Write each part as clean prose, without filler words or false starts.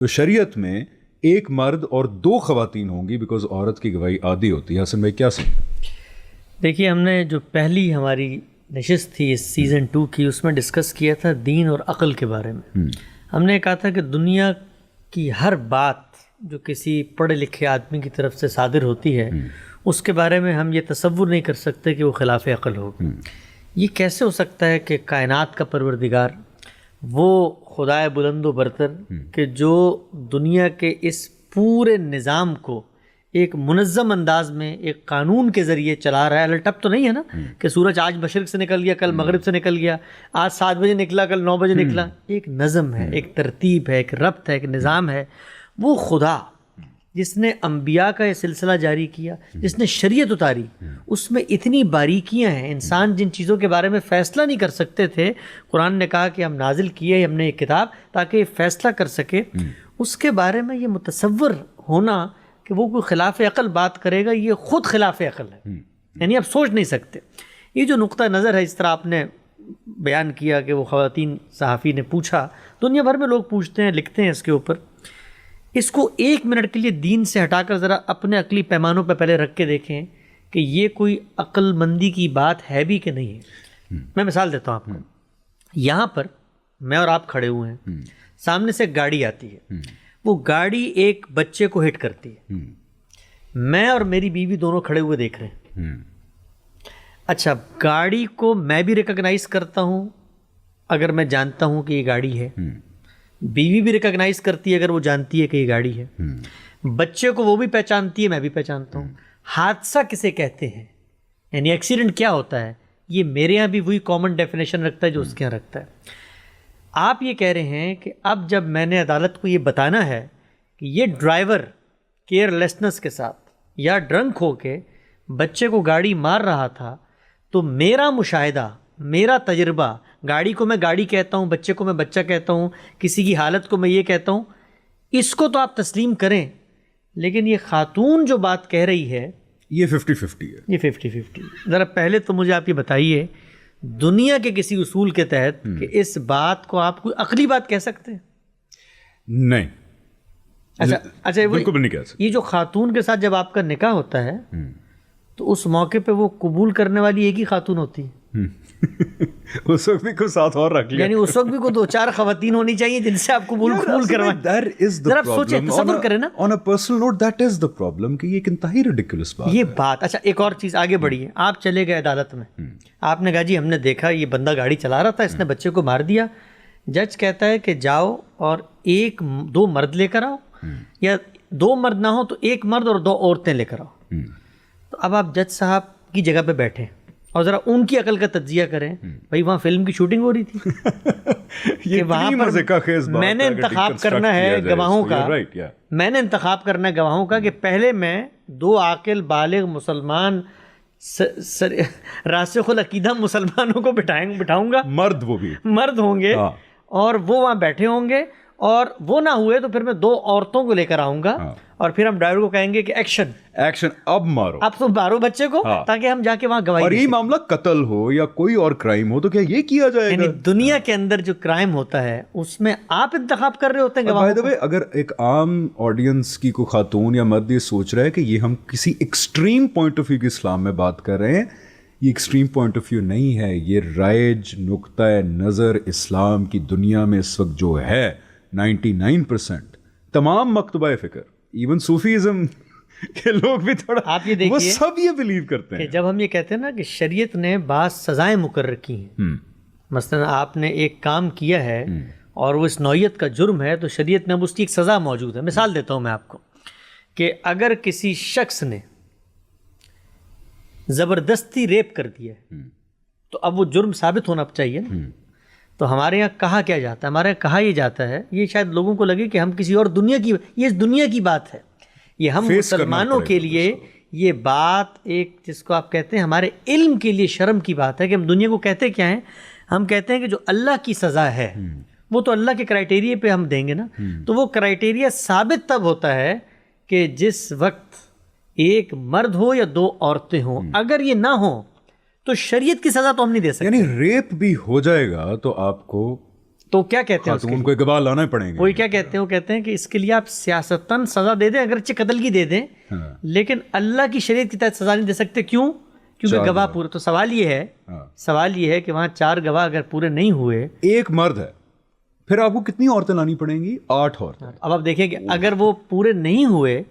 تو شریعت میں ایک مرد اور 2 خواتین ہوں گی بیکاز عورت کی گواہی عادی ہوتی ہے. حسن بھائی کیا سمجھیں؟ دیکھیے ہم نے جو پہلی ہماری نشست تھی اس سیزن 2 کی، اس میں ڈسکس کیا تھا دین اور عقل کے بارے میں. ہم نے کہا تھا کہ دنیا کی ہر بات جو کسی پڑھے لکھے آدمی کی طرف سے صادر ہوتی ہے اس کے بارے میں ہم یہ تصور نہیں کر سکتے کہ وہ خلاف عقل ہوگی. یہ کیسے ہو سکتا ہے کہ کائنات کا پروردگار، وہ خدائے بلند و برتر کہ جو دنیا کے اس پورے نظام کو ایک منظم انداز میں ایک قانون کے ذریعے چلا رہا ہے. الٹپ تو نہیں ہے نا کہ سورج آج مشرق سے نکل گیا، کل مغرب سے نکل گیا، آج 7 بجے نکلا، کل 9 بجے نکلا. ایک نظم ہے، ایک ترتیب ہے، ایک ربط ہے، ایک نظام ہے. وہ خدا جس نے انبیاء کا یہ سلسلہ جاری کیا، جس نے شریعت اتاری، اس میں اتنی باریکیاں ہیں. انسان جن چیزوں کے بارے میں فیصلہ نہیں کر سکتے تھے، قرآن نے کہا کہ ہم نازل کیے ہم نے ایک کتاب تاکہ یہ فیصلہ کر سکے. اس کے بارے میں یہ متصور ہونا کہ وہ کوئی خلاف عقل بات کرے گا، یہ خود خلاف عقل ہے. یعنی آپ سوچ نہیں سکتے. یہ جو نقطہ نظر ہے، اس طرح آپ نے بیان کیا کہ وہ خواتین صحافی نے پوچھا، دنیا بھر میں لوگ پوچھتے ہیں، لکھتے ہیں اس کے اوپر. اس کو 1 منٹ کے لیے دین سے ہٹا کر ذرا اپنے عقلی پیمانوں پہ پہلے رکھ کے دیکھیں کہ یہ کوئی عقل مندی کی بات ہے بھی کہ نہیں ہے. میں مثال دیتا ہوں آپ کو. یہاں پر میں اور آپ کھڑے ہوئے ہیں، سامنے سے گاڑی آتی ہے، وہ گاڑی ایک بچے کو ہٹ کرتی ہے. میں اور میری بیوی دونوں کھڑے ہوئے دیکھ رہے ہیں. اچھا، گاڑی کو میں بھی ریکگنائز کرتا ہوں اگر میں جانتا ہوں کہ یہ گاڑی ہے، بیوی بھی ریکگنائز کرتی ہے اگر وہ جانتی ہے کہ یہ گاڑی ہے، بچے کو وہ بھی پہچانتی ہے، میں بھی پہچانتا ہوں. حادثہ کسے کہتے ہیں، یعنی ایکسیڈنٹ کیا ہوتا ہے، یہ میرے یہاں بھی وہی کامن ڈیفینیشن رکھتا ہے جو اس کے یہاں رکھتا ہے. آپ یہ کہہ رہے ہیں کہ اب جب میں نے عدالت کو یہ بتانا ہے کہ یہ ڈرائیور کیئر لیسنس کے ساتھ یا ڈرنک ہو کے بچے کو گاڑی مار رہا تھا، تو میرا مشاہدہ، میرا تجربہ، گاڑی کو میں گاڑی کہتا ہوں، بچے کو میں بچہ کہتا ہوں، کسی کی حالت کو میں یہ کہتا ہوں، اس کو تو آپ تسلیم کریں. لیکن یہ خاتون جو بات کہہ رہی ہے یہ 50-50 ہے. یہ 50-50. ذرا پہلے تو مجھے آپ یہ بتائیے دنیا کے کسی اصول کے تحت کہ اس بات کو آپ کوئی عقلی بات کہہ سکتے ہیں؟ نہیں. اچھا بالکل بھی نہیں کہہ سکتے. یہ جو خاتون کے ساتھ جب آپ کا نکاح ہوتا ہے تو اس موقع پہ وہ قبول کرنے والی ایک ہی خاتون ہوتی ہے. اس وقت بھی کوئی ساتھ اور رکھ لیا، یعنی اس وقت بھی کوئی 2-4 خواتین ہونی چاہیے جن سے آپ قبول کروائیں. ذرا آپ سوچیں، تصور کریں نا. On a personal note, that is the problem کہ یہ ایک انتہائی ridiculous بات یہ بات. اچھا ایک اور چیز آگے بڑھی ہے. آپ چلے گئے عدالت میں، آپ نے کہا جی ہم نے دیکھا یہ بندہ گاڑی چلا رہا تھا، اس نے بچے کو مار دیا. جج کہتا ہے کہ جاؤ اور 1-2 مرد لے کر آؤ، یا 2 مرد نہ ہو تو 1 مرد اور 2 عورتیں لے کر آؤ. تو اب آپ جج صاحب کی جگہ پہ بیٹھیں اور ذرا ان کی عقل کا تجزیہ کریں. بھائی وہاں فلم کی شوٹنگ ہو رہی تھی کہ وہاں پر میں نے انتخاب کرنا ہے گواہوں کا، میں نے انتخاب کرنا ہے گواہوں کا کہ پہلے میں 2 عاقل بالغ مسلمان راسخ العقیدہ مسلمانوں کو بٹھاؤں گا، مرد، وہ بھی مرد ہوں گے، اور وہ وہاں بیٹھے ہوں گے، اور وہ نہ ہوئے تو پھر میں 2 عورتوں کو لے کر آؤں گا، اور پھر ہم ڈرائیور کو کہیں گے کہ ایکشن اب مارو، اب تو مارو بچے کو، تاکہ ہم جا کے وہاں گواہی. اور یہ معاملہ قتل ہو یا کوئی اور کرائم ہو تو کیا یہ کیا جائے گا؟ یعنی دنیا کے اندر جو کرائم ہوتا ہے اس میں آپ انتخاب کر رہے ہوتے ہیں گواہوں کو. اگر ایک عام آڈینس کی کوئی خاتون یا مرد یہ سوچ رہا ہے کہ یہ ہم کسی ایکسٹریم پوائنٹ آف ویو کے اسلام میں بات کر رہے ہیں، یہ ایکسٹریم پوائنٹ آف ویو نہیں ہے. یہ رائج نقطۂ نظر اسلام کی دنیا میں اس وقت جو ہے 99% تمام مکتبہ فکر، ایون صوفیزم کے لوگ بھی تھوڑا، آپ یہ دیکھیے، وہ سب یہ بلیو کرتے ہیں کہ جب ہم یہ کہتے ہیں نا کہ شریعت نے بعض سزائیں مقرر کی ہیں، مثلا آپ نے ایک کام کیا ہے اور وہ اس نوعیت کا جرم ہے تو شریعت میں اب اس کی ایک سزا موجود ہے. مثال دیتا ہوں میں آپ کو کہ اگر کسی شخص نے زبردستی ریپ کر دیا ہے تو اب وہ جرم ثابت ہونا چاہیے نا. تو ہمارے یہاں کہا کیا جاتا ہے، ہمارے یہاں کہا یہ جاتا ہے، یہ شاید لوگوں کو لگے کہ ہم کسی اور دنیا کی، یہ اس دنیا کی بات ہے، یہ ہم مسلمانوں کے لیے یہ بات ایک جس کو آپ کہتے ہیں ہمارے علم کے لیے شرم کی بات ہے کہ ہم دنیا کو کہتے کیا ہیں، ہم کہتے ہیں کہ جو اللہ کی سزا ہے وہ تو اللہ کے کرائٹیریا پہ ہم دیں گے نا. تو وہ کرائٹیریا ثابت تب ہوتا ہے کہ جس وقت ایک مرد ہو یا 2 عورتیں ہوں. اگر یہ نہ ہو تو شریعت کی سزا تو ہم نہیں دے سکتے. یعنی ریپ بھی ہو جائے گا تو آپ کو تو کیا کہتے ہیں اس کے خاتون کو گواہ لانا پڑیں گے. وہی کیا کہتے ہیں, وہ کہتے ہیں کہ اس کے لیے آپ سیاستاً سزا دے دیں, اگرچہ قتل کی دے دیں, لیکن اللہ کی شریعت کے تحت سزا نہیں دے سکتے. کیوں؟ کیونکہ گواہ پورے. تو سوال یہ ہے کہ وہاں 4 گواہ اگر پورے نہیں ہوئے, ایک مرد ہے, پھر آپ کو کتنی عورتیں لانی پڑیں گی؟ 8 عورتیں. اب آپ دیکھیں کہ اگر وہ پورے نہیں ہوئے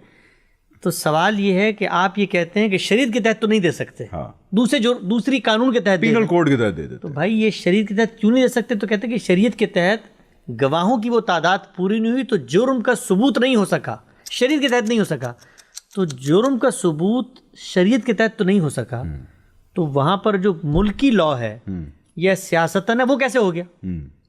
تو سوال یہ ہے کہ آپ یہ کہتے ہیں کہ شریعت کے تحت تو نہیں دے سکتے, دوسری قانون کے تحت, پینل کوڈ کے تحت دے دیتے. تو بھائی یہ شریعت کے تحت کیوں نہیں دے سکتے؟ تو کہتے ہیں کہ شریعت کے تحت گواہوں کی وہ تعداد پوری نہیں ہوئی تو جرم کا ثبوت نہیں ہو سکا, شریعت کے تحت نہیں ہو سکا. تو جرم کا ثبوت شریعت کے تحت تو نہیں ہو سکا, تو وہاں پر جو ملکی لا ہے یا سیاستاً ہے وہ کیسے ہو گیا؟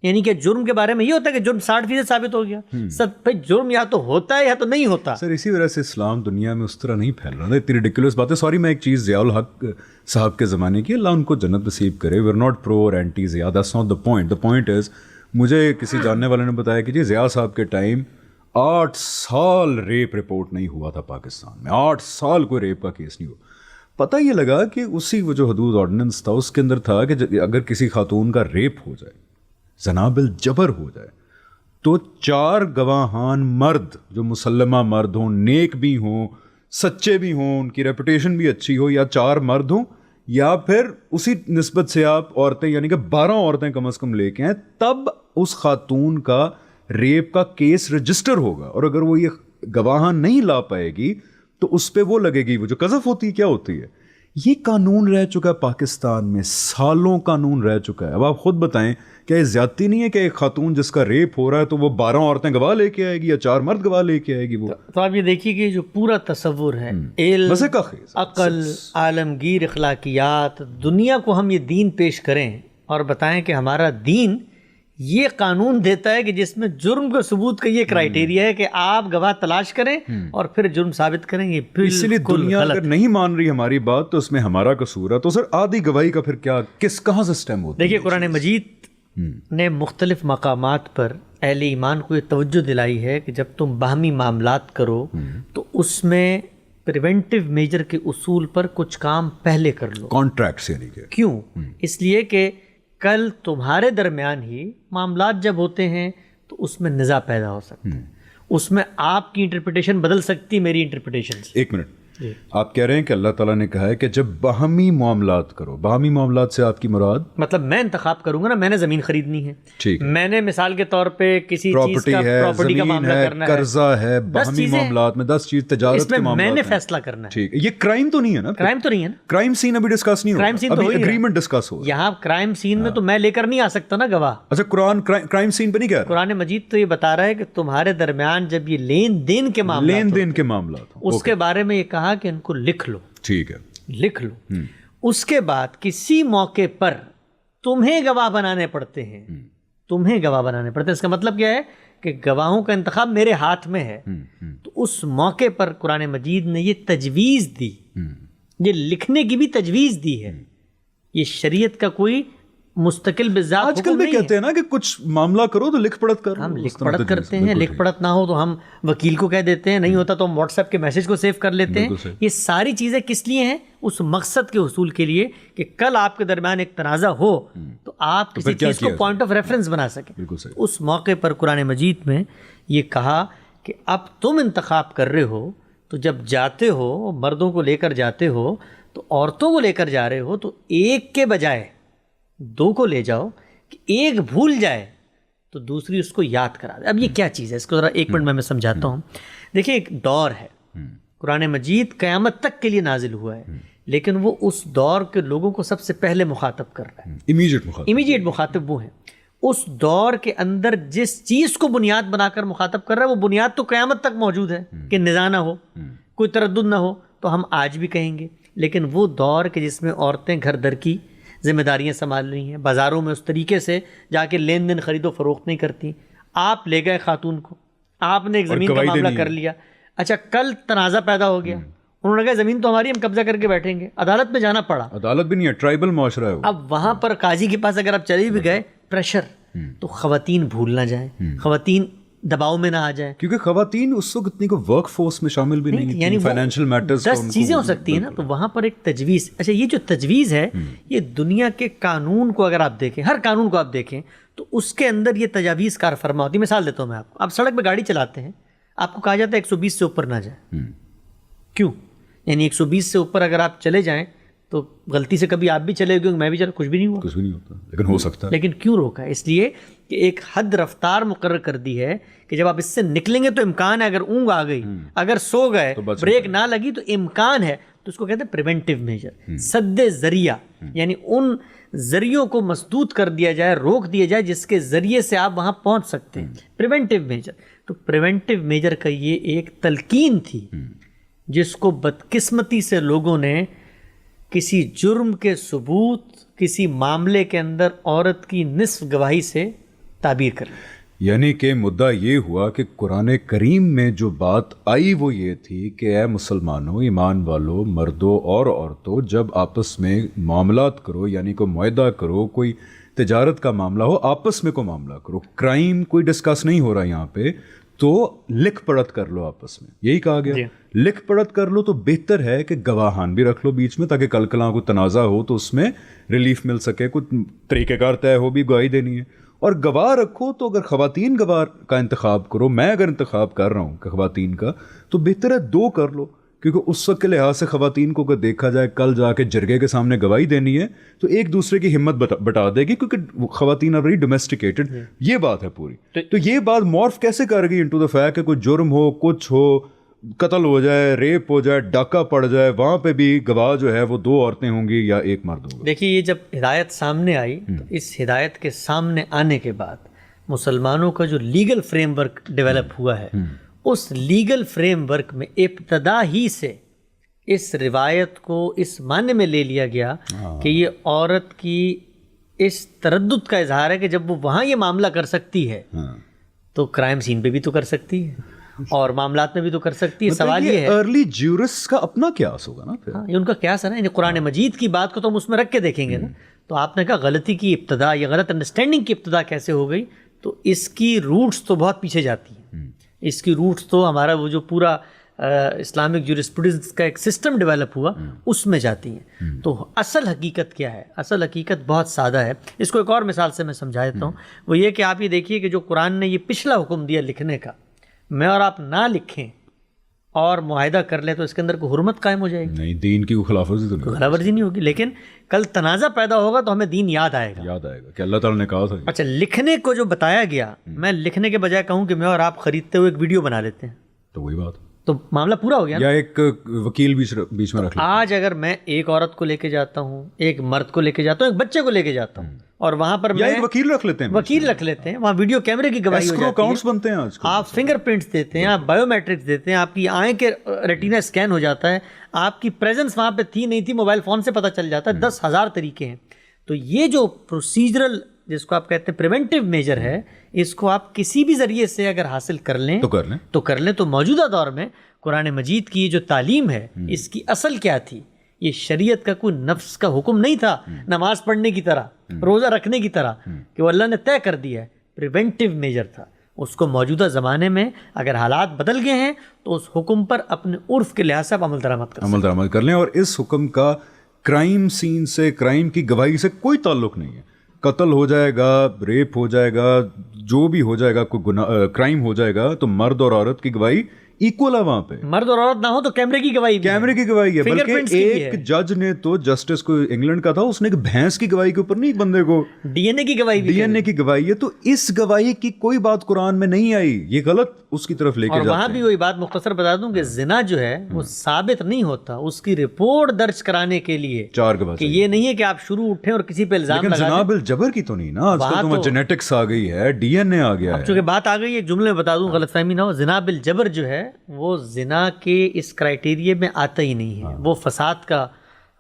یعنی کہ جرم کے بارے میں یہ ہوتا ہے کہ جرم 60% ثابت ہو گیا. سب بھائی جرم یا تو ہوتا ہے یا تو نہیں ہوتا. سر اسی وجہ سے اسلام دنیا میں اس طرح نہیں پھیل رہا. اتنی ریڈیکولس بات ہے. سوری, میں ایک چیز ضیاء الحق صاحب کے زمانے کی, اللہ ان کو جنت نصیب کرے, وی آر ناٹ پرو اور anti Zia, that's not the point. The point is, مجھے کسی جاننے والے نے بتایا کہ جی ضیاء صاحب کے ٹائم 8 سال ریپ رپورٹ نہیں ہوا تھا پاکستان میں. 8 سال کوئی ریپ کا کیس نہیں ہوا. پتہ یہ لگا کہ اسی وہ جو حدود آرڈیننس تھا اس کے اندر تھا کہ اگر کسی خاتون کا ریپ ہو جائے, زنا بالجبر ہو جائے, تو 4 گواہان مرد جو مسلمہ مرد ہوں, نیک بھی ہوں, سچے بھی ہوں, ان کی ریپوٹیشن بھی اچھی ہو, یا 4 مرد ہوں, یا پھر اسی نسبت سے آپ عورتیں یعنی کہ 12 عورتیں کم از کم لے کے آئیں, تب اس خاتون کا ریپ کا کیس رجسٹر ہوگا. اور اگر وہ یہ گواہان نہیں لا پائے گی تو اس پہ وہ لگے گی, وہ جو قذف ہوتی ہے, کیا ہوتی ہے. یہ قانون رہ چکا ہے پاکستان میں, سالوں قانون رہ چکا ہے. اب آپ خود بتائیں, کیا یہ زیادتی نہیں ہے کہ ایک خاتون جس کا ریپ ہو رہا ہے تو وہ 12 عورتیں گواہ لے کے آئے گی یا 4 مرد گواہ لے کے آئے گی؟ وہ تو آپ یہ دیکھیے کہ جو پورا تصور ہے, علم, عقل, عالمگیر اخلاقیات, دنیا کو ہم یہ دین پیش کریں اور بتائیں کہ ہمارا دین یہ قانون دیتا ہے کہ جس میں جرم کا ثبوت کا یہ کرائیٹیریا ہے کہ آپ گواہ تلاش کریں اور پھر جرم ثابت کریں. یہ اس لیے دنیا اگر نہیں مان رہی ہماری بات تو اس میں ہمارا قصور ہے. تو سر آدھی گواہی کا پھر کیا, کہاں سے سسٹم ہوتا ہے؟ دیکھیے, قرآن مجید نے مختلف مقامات پر اہل ایمان کو یہ توجہ دلائی ہے کہ جب تم باہمی معاملات کرو تو اس میں پریونٹیو میجر کے اصول پر کچھ کام پہلے کر لو. کانٹریکٹس یعنی کہ کیوں؟ اس لیے کہ کل تمہارے درمیان ہی معاملات جب ہوتے ہیں تو اس میں نزاع پیدا ہو سکتا ہے, اس میں آپ کی انٹرپریٹیشن بدل سکتی, میری انٹرپریٹیشن. ایک منٹ, آپ کہہ رہے ہیں کہ اللہ تعالیٰ نے کہا ہے کہ جب باہمی معاملات کرو. باہمی معاملات سے آپ کی مراد مطلب میں انتخاب کروں گا نا, میں نے زمین خریدنی ہے, ٹھیک, میں نے مثال کے طور پہ کسی چیز کا پراپرٹی کا معاملہ کرنا ہے, قرضہ ہے, باہمی معاملات میں 10 چیز تجارت کے معاملات میں نے فیصلہ کرنا ہے. ٹھیک, یہ کرائم تو نہیں ہے نا؟ کرائم تو نہیں ہے نا. کرائم سین ابھی ڈسکس نہیں ہو رہا, ابھی ایگریمنٹ ڈسکس ہو. یہاں کرائم سین میں تو میں لے کر نہیں آ سکتا نا گواہ. اچھا, قرآن کرائم سین پہ نہیں کہہ رہا. قرآن مجید تو یہ بتا رہا ہے کہ تمہارے درمیان جب یہ لین دین کے معاملات اس کے بارے میں یہ کہا کہ ان کو لکھ لو. ٹھیک ہے, لکھ لو. اس کے بعد کسی موقع پر تمہیں گواہ بنانے پڑتے ہیں, اس کا مطلب کیا ہے کہ گواہوں کا انتخاب میرے ہاتھ میں ہے. تو اس موقع پر قرآن مجید نے یہ تجویز دی, یہ لکھنے کی بھی تجویز دی ہے. یہ شریعت کا کوئی مستقل بذات آج کل بھی کہتے ہیں نا کہ کچھ معاملہ کرو تو لکھ پڑھت کرو. ہم لکھ پڑھت کرتے ہیں, لکھ پڑھت نہ ہو تو ہم وکیل کو کہہ دیتے ہیں, نہیں ہوتا تو ہم واٹس ایپ کے میسج کو سیو کر لیتے ہیں. یہ ساری چیزیں کس لیے ہیں؟ اس مقصد کے حصول کے لیے کہ کل آپ کے درمیان ایک تنازع ہو تو آپ کسی چیز کو پوائنٹ آف ریفرنس بنا سکیں. اس موقع پر قرآن مجید میں یہ کہا کہ اب تم انتخاب کر رہے ہو تو جب جاتے ہو, مردوں کو لے کر جاتے ہو تو عورتوں کو لے کر جا رہے ہو تو ایک کے بجائے 2 کو لے جاؤ کہ ایک بھول جائے تو دوسری اس کو یاد کرا دے. اب یہ کیا چیز ہے, اس کو ذرا 1 منٹ میں سمجھاتا ہوں. دیکھیں, ایک دور ہے, قرآن مجید قیامت تک کے لیے نازل ہوا ہے, لیکن وہ اس دور کے لوگوں کو سب سے پہلے مخاطب کر رہا ہے. امیجیٹ مخاطب وہ ہیں. اس دور کے اندر جس چیز کو بنیاد بنا کر مخاطب کر رہا ہے وہ بنیاد تو قیامت تک موجود ہے کہ نزاع نہ ہو, کوئی تردد نہ ہو. تو ہم آج بھی کہیں گے, لیکن وہ دور کہ جس میں عورتیں گھر در کی ذمہ داریاں سنبھال رہی ہیں, بازاروں میں اس طریقے سے جا کے لین دین خرید و فروخت نہیں کرتی. آپ لے گئے خاتون کو, آپ نے ایک زمین کا معاملہ کر لیا, اچھا کل تنازع پیدا ہو گیا, انہوں نے کہا زمین تو ہماری, ہم قبضہ کر کے بیٹھیں گے, عدالت میں جانا پڑا. عدالت بھی نہیں ہے, ٹرائبل معاشرہ ہے. اب وہاں پر قاضی کے پاس اگر آپ چلے بھی گئے, پریشر, تو خواتین بھول نہ جائیں, خواتین دباؤ میں نہ آ جائیں. کیونکہ خواتین اس وقت اتنی کو ورک فورس میں شامل بھی نہیں یعنی فائنینشیل میٹرز 10 چیزیں ہو سکتی ہیں نا, تو وہاں پر ایک تجویز. اچھا یہ جو تجویز ہے یہ دنیا کے قانون کو اگر آپ دیکھیں, ہر قانون کو آپ دیکھیں تو اس کے اندر یہ تجاویز کار فرما ہوتی ہے. مثال دیتا ہوں میں آپ کو, آپ سڑک پہ گاڑی چلاتے ہیں, آپ کو کہا جاتا ہے 120 سے اوپر نہ جائیں. کیوں؟ یعنی 120 سے اوپر اگر آپ چلے جائیں تو غلطی سے کبھی آپ بھی چلے گئے, میں بھی چلا, کچھ بھی نہیں ہوا, کچھ بھی نہیں ہوتا, لیکن ہو سکتا ہے. لیکن کیوں روکا؟ اس لیے کہ ایک حد رفتار مقرر کر دی ہے کہ جب آپ اس سے نکلیں گے تو امکان ہے اگر اونگ آ گئی, اگر سو گئے, بریک نہ لگی تو امکان ہے, تو اس کو کہتے ہیں پریونٹیو میجر, سد ذریعہ. یعنی ان ذریعوں کو مسدود کر دیا جائے, روک دیا جائے جس کے ذریعے سے آپ وہاں پہنچ سکتے ہیں, پریونٹیو میجر. تو پریونٹیو میجر کا یہ ایک تلقین تھی جس کو بدقسمتی سے لوگوں نے کسی جرم کے ثبوت, کسی معاملے کے اندر عورت کی نصف گواہی سے تعبیر کر لیا. یعنی کہ مدعا یہ ہوا کہ قرآن کریم میں جو بات آئی وہ یہ تھی کہ اے مسلمانوں, ایمان والو, مردوں اور عورتوں, جب آپس میں معاملات کرو, یعنی کوئی معاہدہ کرو, کوئی تجارت کا معاملہ ہو, آپس میں کوئی معاملہ کرو, کرائم کوئی ڈسکس نہیں ہو رہا یہاں پہ, تو لکھ پڑھت کر لو آپس میں. یہی کہا گیا, لکھ پڑھت کر لو. تو بہتر ہے کہ گواہان بھی رکھ لو بیچ میں, تاکہ کل کلاں کو تنازع ہو تو اس میں ریلیف مل سکے, کوئی طریقہ کار طے ہو بھی گواہی دینی ہے. اور گواہ رکھو, تو اگر خواتین گواہ کا انتخاب کرو, میں اگر انتخاب کر رہا ہوں کہ خواتین کا, تو بہتر ہے 2 کر لو, کیونکہ اس وقت کے لحاظ سے خواتین کو اگر دیکھا جائے کل جا کے جرگے کے سامنے گواہی دینی ہے تو ایک دوسرے کی ہمت بٹا دے گی, کیونکہ خواتین آر ویری ڈومیسٹیکیٹڈ. یہ بات ہے پوری. تو یہ بات مورف کیسے کر گئی انٹو دا فیکٹ کہ کوئی جرم ہو, کچھ ہو, قتل ہو جائے, ریپ ہو جائے, ڈاکہ پڑ جائے, وہاں پہ بھی گواہ جو ہے وہ 2 عورتیں ہوں گی یا 1 مرد ہوگا. دیکھیے یہ جب ہدایت سامنے آئی تو اس ہدایت کے سامنے آنے کے بعد مسلمانوں کا جو لیگل فریم ورک ڈیولپ ہوا ہے, اس لیگل فریم ورک میں ابتدا ہی سے اس روایت کو اس معنی میں لے لیا گیا کہ یہ عورت کی اس تردد کا اظہار ہے کہ جب وہ وہاں یہ معاملہ کر سکتی ہے تو کرائم سین پہ بھی تو کر سکتی ہے اور معاملات میں بھی تو کر سکتی ہے. سوال یہ ہے ارلی جیورسٹ کا اپنا قیاس ہوگا نا پھر. یہ ان کا قیاس ہے نا, یعنی قرآن مجید کی بات کو تو ہم اس میں رکھ کے دیکھیں گے نا. تو آپ نے کہا غلطی کی ابتدا یا غلط انڈرسٹینڈنگ کی ابتدا کیسے ہو گئی, تو اس کی روٹس تو بہت پیچھے جاتی ہیں. اس کی روٹس تو ہمارا وہ جو پورا اسلامک جورسپروڈنس کا ایک سسٹم ڈیولپ ہوا اس میں جاتی ہیں. تو اصل حقیقت کیا ہے؟ اصل حقیقت بہت سادہ ہے. اس کو ایک اور مثال سے میں سمجھا دیتا ہوں. وہ یہ کہ آپ یہ دیکھیے کہ جو قرآن نے یہ پچھلا حکم دیا لکھنے کا, میں اور آپ نہ لکھیں اور معاہدہ کر لیں تو اس کے اندر کوئی حرمت قائم ہو جائے گی نہیں, دین کی کوئی خلاف ورزی تو نہیں, خلاف ورزی نہیں ہوگی. لیکن کل تنازع پیدا ہوگا تو ہمیں دین یاد آئے گا کہ اللہ تعالیٰ نے کہا تھا. اچھا, لکھنے کو جو بتایا گیا, میں لکھنے کے بجائے کہوں کہ میں اور آپ خریدتے ہوئے ایک ویڈیو بنا لیتے ہیں تو وہی بات, تو معاملہ پورا ہو گیا. یا ایک وکیل بیچ میں رکھ لیں. آج اگر میں ایک عورت کو لے کے جاتا ہوں, ایک مرد کو لے کے جاتا ہوں, ایک بچے کو لے کے جاتا ہوں, اور وہاں پر یا ایک وکیل رکھ لیتے ہیں, وکیل رکھ لیتے ہیں, وہاں ویڈیو کیمرے کی گواہی ہو جاتی ہے, اکاؤنٹس بنتے ہیں آج کل, آپ فنگر پرنٹس دیتے ہیں, آپ بایو میٹرکس دیتے ہیں, آپ کی آنکھ کے ریٹینا اسکین ہو جاتا ہے, آپ کی پریزنس وہاں پہ تھی نہیں تھی موبائل فون سے پتہ چل جاتا ہے. 10,000 طریقے ہیں. تو یہ جو پروسیجرل جس کو آپ کہتے ہیں پریونٹیو میجر ہے, اس کو آپ کسی بھی ذریعے سے اگر حاصل کر لیں تو کر لیں. تو موجودہ دور میں قرآن مجید کی جو تعلیم ہے اس کی اصل کیا تھی؟ یہ شریعت کا کوئی نفس کا حکم نہیں تھا, نماز پڑھنے کی طرح, روزہ رکھنے کی طرح, کہ وہ اللہ نے طے کر دیا ہے. پریونٹیو میجر تھا. اس کو موجودہ زمانے میں اگر حالات بدل گئے ہیں تو اس حکم پر اپنے عرف کے لحاظ سے آپ عمل درآمد کر لیں. اور اس حکم کا کرائم سین سے, کرائم کی گواہی سے کوئی تعلق نہیں ہے. قتل ہو جائے گا, ریپ ہو جائے گا, جو بھی ہو جائے گا, کوئی کرائم ہو جائے گا, تو مرد اور عورت کی گواہی ایکول ہے. وہاں پہ مرد اور عورت نہ ہو تو کیمرے کی گواہی ہے. بلکہ ایک جج نے تو, جسٹس کو انگلینڈ کا تھا, اس نے ایک بھینس کی گواہی کے اوپر نہیں, ایک بندے کو ڈی این اے کی گواہی ہے. تو اس گواہی کی کوئی بات قرآن میں نہیں آئی, یہ غلط اس کی طرف لے کے جاتے ہیں. وہاں بھی وہی بات مختصر بتا دوں کہ زنا جو ہے وہ ثابت نہیں ہوتا, اس کی رپورٹ درج کرانے کے لیے 4 گواہ, کہ یہ نہیں ہے کہ آپ شروع اٹھیں اور کسی پہ الزام لگا دیں. جناب الجبر کی تو نہیں نا, آج کل تو جینیٹکس آ گئی ہے, ڈی این اے آ گیا ہے. چونکہ بات آ گئی, ایک جملے میں بتا دوں غلط فہمی نہ ہو, زنا بالجبر جو ہے وہ زنا کے اس کرائٹیریے میں آتا ہی نہیں ہے. وہ فساد کا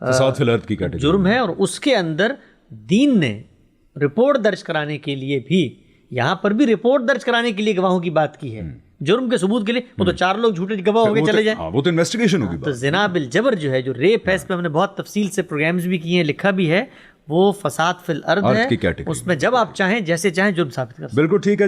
فی الارض کی کیٹیگری جرم ہے, اور اس کے اندر دین نے رپورٹ درج کرانے کے لیے بھی, یہاں پر بھی رپورٹ درج کرانے کے لیے گواہوں کی بات کی ہے. جرم کے ثبوت کے لیے وہ تو 4 لوگ جھوٹے گواہ ہو کے چلے جائیں, وہ تو انویسٹیگیشن ہوگی. تو زنا بالجبر جو ہے, جو ریپ ہے, اس پہ ہم نے بہت تفصیل سے پروگرامز بھی کیے ہیں, لکھا بھی ہے, وہ فساد فی الارض ہے. اس میں جب آپ چاہیں جیسے چاہیں جرم ثابت کر سکتے ہیں. بالکل ٹھیک ہے.